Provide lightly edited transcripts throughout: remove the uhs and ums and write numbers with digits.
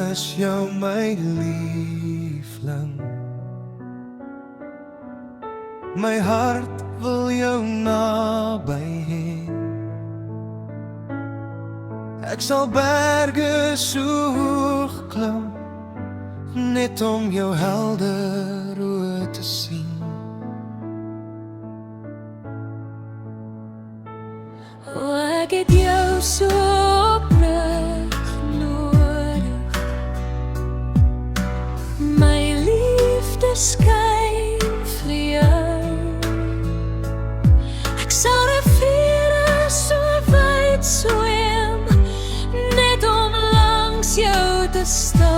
is jou my liefling. My hart wil jou naby hê. Ek sal berge so hoog klim, net om jou helder oë te sien. O, ek het jou so oprig nodig. My liefde skyn vir jou. Ek sal riviere so wyd swem, net om langs jou te staan.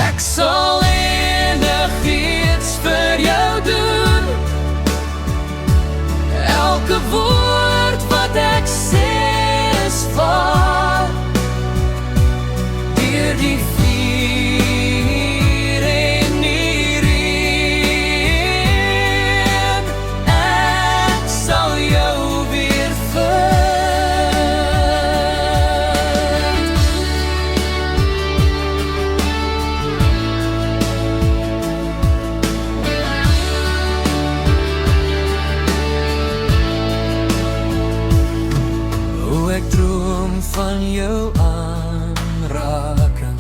Ek sal enigiets vir jou doen. Elke woord wat ek sê is waar. Deur die vuur en die reën, ek sal jou weer vind. O, ek droom van jou aanraking.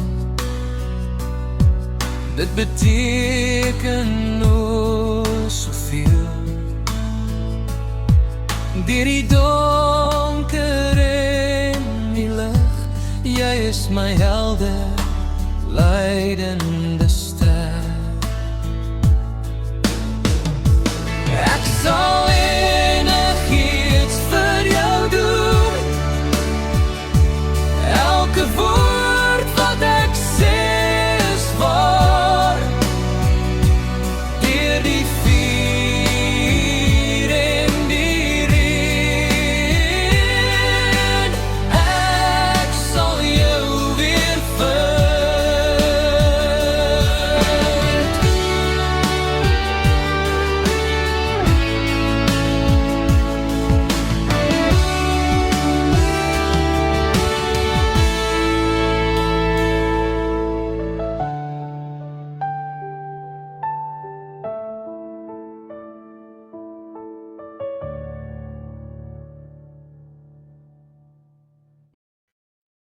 Dit beteken o soveel. Deur die donker en die lig, jy is my helder, leidende